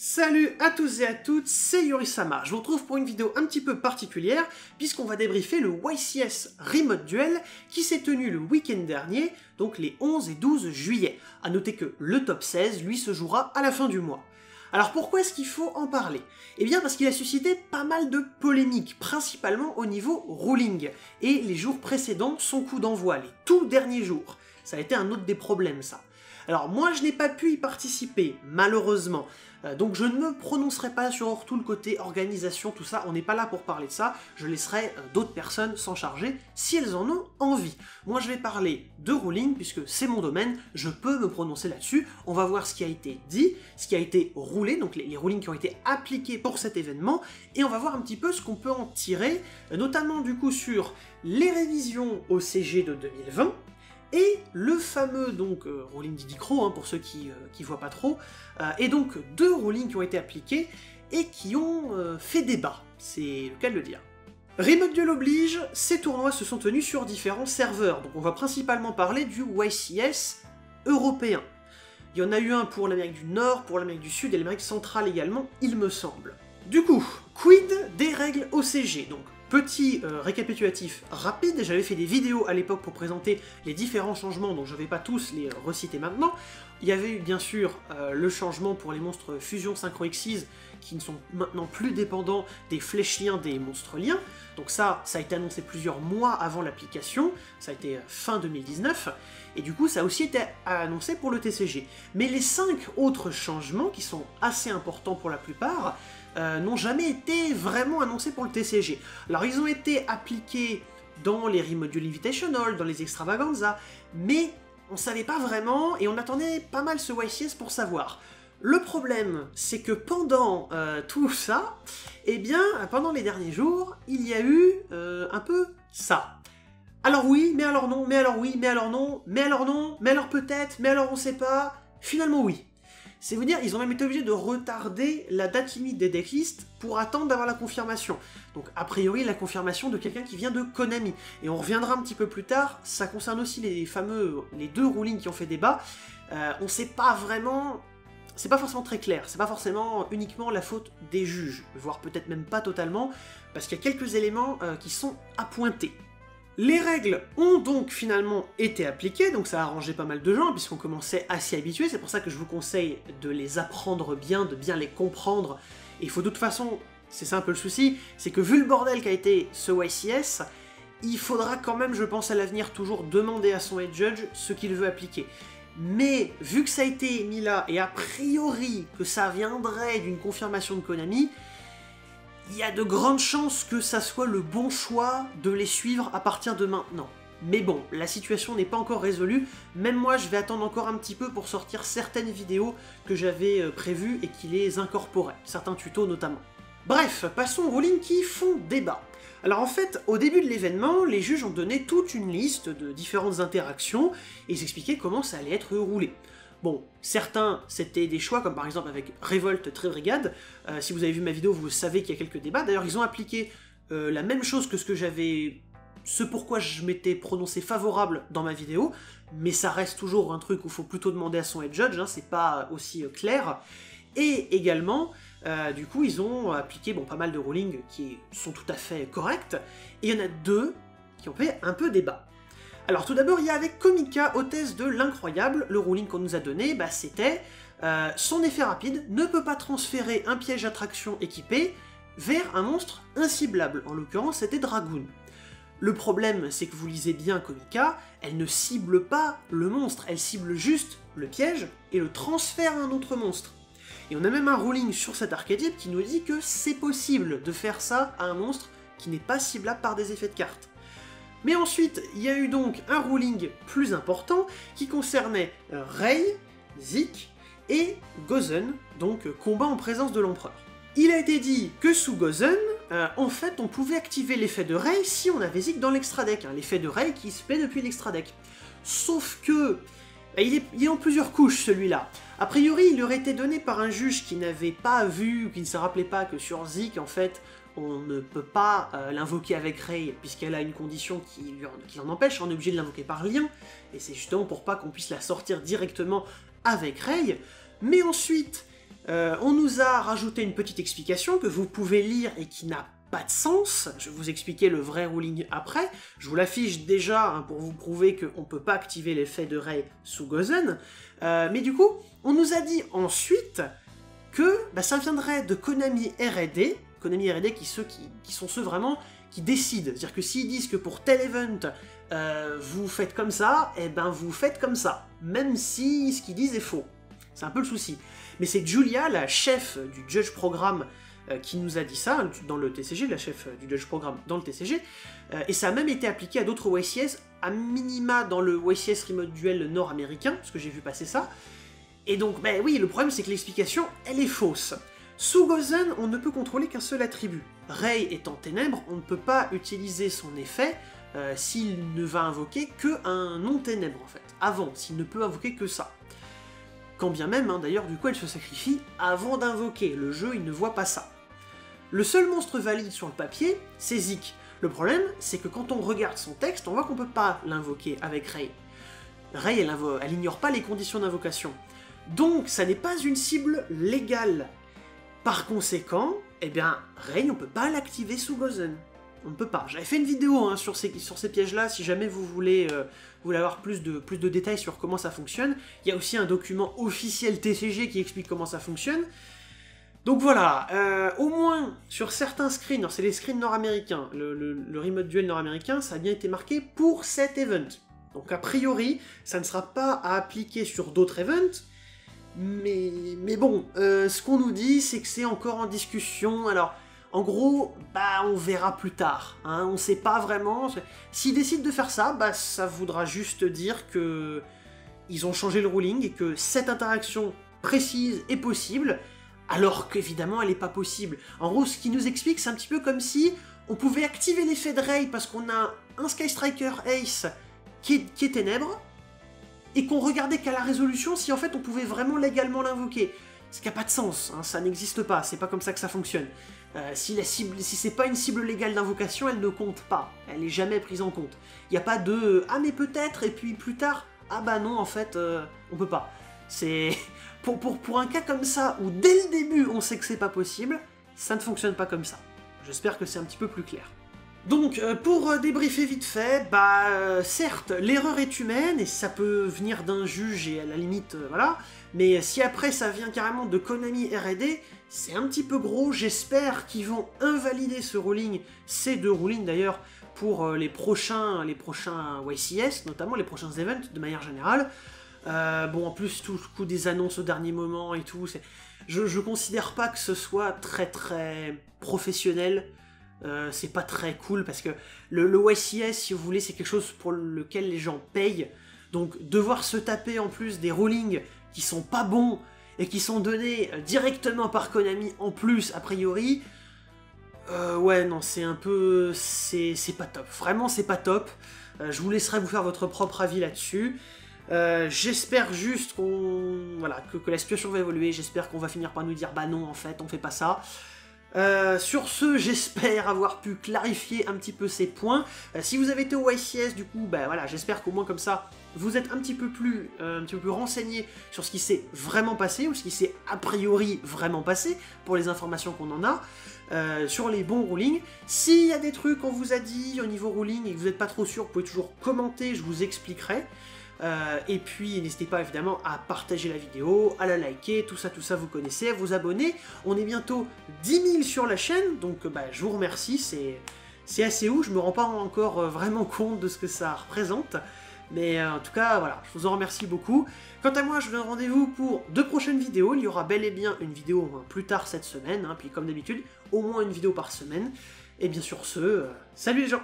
Salut à tous et à toutes, c'est Yorisama. Je vous retrouve pour une vidéo un petit peu particulière, puisqu'on va débriefer le YCS Remote Duel qui s'est tenu le week-end dernier, donc les 11 et 12 juillet. A noter que le top 16, lui, se jouera à la fin du mois. Alors pourquoi est-ce qu'il faut en parler? Eh bien parce qu'il a suscité pas mal de polémiques, principalement au niveau ruling, et les jours précédents, son coup d'envoi, les tout derniers jours. Ça a été un autre des problèmes, ça. Alors moi je n'ai pas pu y participer, malheureusement, donc je ne me prononcerai pas sur tout le côté organisation, tout ça, on n'est pas là pour parler de ça, je laisserai d'autres personnes s'en charger si elles en ont envie. Moi je vais parler de ruling, puisque c'est mon domaine, je peux me prononcer là-dessus, on va voir ce qui a été dit, ce qui a été roulé, donc les rulings qui ont été appliqués pour cet événement, et on va voir un petit peu ce qu'on peut en tirer, notamment du coup sur les révisions au CG de 2020, et le fameux donc ruling Didicro, pour ceux qui voient pas trop, et donc deux rulings qui ont été appliqués et qui ont fait débat, c'est le cas de le dire. Remote Duel oblige, ces tournois se sont tenus sur différents serveurs, donc on va principalement parler du YCS européen. Il y en a eu un pour l'Amérique du Nord, pour l'Amérique du Sud et l'Amérique centrale également, il me semble. Du coup, quid des règles OCG, donc petit récapitulatif rapide, j'avais fait des vidéos à l'époque pour présenter les différents changements, donc je ne vais pas tous les reciter maintenant. Il y avait eu bien sûr le changement pour les monstres Fusion Synchro Xyz, qui ne sont maintenant plus dépendants des flèches-liens des monstres-liens, donc ça a été annoncé plusieurs mois avant l'application, ça a été fin 2019, et du coup ça a aussi été annoncé pour le TCG. Mais les 5 autres changements, qui sont assez importants pour la plupart, n'ont jamais été vraiment annoncés pour le TCG. Alors ils ont été appliqués dans les Remote Duel Invitational, dans les Extravaganza, mais on savait pas vraiment, et on attendait pas mal ce YCS pour savoir. Le problème, c'est que pendant tout ça, eh bien, pendant les derniers jours, il y a eu un peu ça. Alors oui, mais alors non, mais alors oui, mais alors non, mais alors non, mais alors peut-être, mais alors on sait pas, finalement oui. C'est vous dire, ils ont même été obligés de retarder la date limite des decklists pour attendre d'avoir la confirmation. Donc a priori la confirmation de quelqu'un qui vient de Konami. Et on reviendra un petit peu plus tard, ça concerne aussi les deux rulings qui ont fait débat. On sait pas vraiment, c'est pas forcément très clair, c'est pas forcément uniquement la faute des juges, voire peut-être même pas totalement, parce qu'il y a quelques éléments qui sont à pointer. Les règles ont donc finalement été appliquées, donc ça a arrangé pas mal de gens, puisqu'on commençait à s'y habituer, c'est pour ça que je vous conseille de les apprendre bien, de bien les comprendre, et il faut de toute façon, c'est ça un peu le souci, c'est que vu le bordel qu'a été ce YCS, il faudra quand même, je pense à l'avenir, toujours demander à son head judge ce qu'il veut appliquer. Mais vu que ça a été mis là, et a priori que ça viendrait d'une confirmation de Konami, il y a de grandes chances que ça soit le bon choix de les suivre à partir de maintenant. Mais bon, la situation n'est pas encore résolue, même moi je vais attendre encore un petit peu pour sortir certaines vidéos que j'avais prévues et qui les incorporaient, certains tutos notamment. Bref, passons aux rulings qui font débat. Alors en fait, au début de l'événement, les juges ont donné toute une liste de différentes interactions, et ils expliquaient comment ça allait être roulé. Bon, certains, c'était des choix, comme par exemple avec Révolte Très Brigade. Si vous avez vu ma vidéo, vous savez qu'il y a quelques débats. D'ailleurs, ils ont appliqué la même chose que ce pourquoi je m'étais prononcé favorable dans ma vidéo, mais ça reste toujours un truc où il faut plutôt demander à son head judge, c'est pas aussi clair. Et également, du coup, ils ont appliqué pas mal de rulings qui sont tout à fait corrects, et il y en a deux qui ont fait un peu débat. Alors tout d'abord, il y a avec Komika, hôtesse de l'incroyable, le ruling qu'on nous a donné, c'était son effet rapide ne peut pas transférer un piège attraction équipé vers un monstre inciblable, en l'occurrence c'était Dragoon. Le problème, c'est que vous lisez bien Komika, elle ne cible pas le monstre, elle cible juste le piège et le transfère à un autre monstre. Et on a même un ruling sur cet archétype qui nous dit que c'est possible de faire ça à un monstre qui n'est pas ciblable par des effets de cartes. Mais ensuite, il y a eu donc un ruling plus important qui concernait Rei, Zik et Gozen, donc combat en présence de l'empereur. Il a été dit que sous Gozen, en fait, on pouvait activer l'effet de Rei si on avait Zik dans l'extra deck, l'effet de Rei qui se plaît depuis l'extra deck. Sauf que il est en plusieurs couches celui-là. A priori, il aurait été donné par un juge qui n'avait pas vu, qui ne se rappelait pas que sur Zik, en fait, on ne peut pas l'invoquer avec Rei, puisqu'elle a une condition qui l'en empêche, on est obligé de l'invoquer par lien, et c'est justement pour pas qu'on puisse la sortir directement avec Rei. Mais ensuite, On nous a rajouté une petite explication que vous pouvez lire et qui n'a pas de sens. Je vais vous expliquer le vrai ruling après. Je vous l'affiche déjà hein, pour vous prouver qu'on ne peut pas activer l'effet de Rei sous Gozen. Mais du coup, on nous a dit ensuite que ça viendrait de Konami R&D. Konami R&D qui sont ceux vraiment qui décident. C'est-à-dire que s'ils disent que pour tel event, vous faites comme ça, et ben vous faites comme ça. Même si ce qu'ils disent est faux. C'est un peu le souci. Mais c'est Julia, la chef du Judge Programme, qui nous a dit ça dans le TCG, la chef du Judge Programme dans le TCG, et ça a même été appliqué à d'autres YCS, à minima dans le YCS Remote Duel nord-américain, parce que j'ai vu passer ça. Et donc, oui, le problème c'est que l'explication, elle est fausse. Sous Gozen, on ne peut contrôler qu'un seul attribut. Rei étant ténèbres, on ne peut pas utiliser son effet s'il ne va invoquer que un non-ténèbre, en fait. Avant, s'il ne peut invoquer que ça. Quand bien même, hein, d'ailleurs, du coup, elle se sacrifie avant d'invoquer. Le jeu, il ne voit pas ça. Le seul monstre valide sur le papier, c'est Zik. Le problème, c'est que quand on regarde son texte, on voit qu'on peut pas l'invoquer avec Rei. Rei, elle ignore pas les conditions d'invocation. Donc, ça n'est pas une cible légale. Par conséquent, Rei, on peut pas l'activer sous Gozen. On ne peut pas. J'avais fait une vidéo hein, sur ces pièges-là, si jamais vous voulez avoir plus de détails sur comment ça fonctionne. Il y a aussi un document officiel TCG qui explique comment ça fonctionne. Donc voilà, au moins, sur certains screens, c'est les screens nord-américains, le Remote Duel nord-américain, ça a bien été marqué pour cet event. Donc a priori, ça ne sera pas à appliquer sur d'autres events, mais bon, ce qu'on nous dit, c'est que c'est encore en discussion, alors... En gros, on verra plus tard, hein, on sait pas vraiment. S'ils décident de faire ça, ça voudra juste dire que ils ont changé le ruling et que cette interaction précise est possible, alors qu'évidemment elle n'est pas possible. En gros, ce qui nous explique, c'est un petit peu comme si on pouvait activer l'effet de Rei parce qu'on a un Sky Striker Ace qui est ténèbre, et qu'on regardait qu'à la résolution si en fait on pouvait vraiment légalement l'invoquer. Ce qui n'a pas de sens, hein, ça n'existe pas, c'est pas comme ça que ça fonctionne. Si c'est pas une cible légale d'invocation, elle ne compte pas, elle est jamais prise en compte. Il n'y a pas de « ah mais peut-être » et puis plus tard « ah bah non en fait, on peut pas ». C'est... Pour un cas comme ça, où dès le début on sait que c'est pas possible, ça ne fonctionne pas comme ça. J'espère que c'est un petit peu plus clair. Donc, pour débriefer vite fait, certes, l'erreur est humaine, et ça peut venir d'un juge, et à la limite, voilà, mais si après ça vient carrément de Konami R&D, c'est un petit peu gros, j'espère qu'ils vont invalider ce ruling, ces deux rulings d'ailleurs, pour les prochains YCS, notamment les prochains events, de manière générale. Bon, en plus, tout le coup des annonces au dernier moment et tout, je considère pas que ce soit très très professionnel. C'est pas très cool parce que le YCS, si vous voulez, c'est quelque chose pour lequel les gens payent. Donc devoir se taper en plus des rulings qui sont pas bons et qui sont donnés directement par Konami en plus, a priori, ouais, non, c'est un peu... c'est pas top. Vraiment, c'est pas top. Je vous laisserai vous faire votre propre avis là-dessus. J'espère juste voilà, que la situation va évoluer. J'espère qu'on va finir par nous dire « bah non, en fait, on fait pas ça ». Sur ce, j'espère avoir pu clarifier un petit peu ces points. Si vous avez été au YCS, du coup, voilà, j'espère qu'au moins comme ça, vous êtes un petit peu plus renseigné sur ce qui s'est vraiment passé, ou ce qui s'est a priori vraiment passé, pour les informations qu'on en a, sur les bons rulings. S'il y a des trucs qu'on vous a dit au niveau ruling et que vous n'êtes pas trop sûr, vous pouvez toujours commenter, je vous expliquerai. Et puis n'hésitez pas évidemment à partager la vidéo, à la liker, tout ça vous connaissez, à vous abonner. On est bientôt 10 000 sur la chaîne, donc je vous remercie, c'est assez ouf, je me rends pas encore vraiment compte de ce que ça représente. Mais en tout cas, voilà, je vous en remercie beaucoup. Quant à moi, je vous donne rendez-vous pour 2 prochaines vidéos. Il y aura bel et bien une vidéo plus tard cette semaine, hein, puis comme d'habitude, au moins une vidéo par semaine. Et bien sur ce, salut les gens!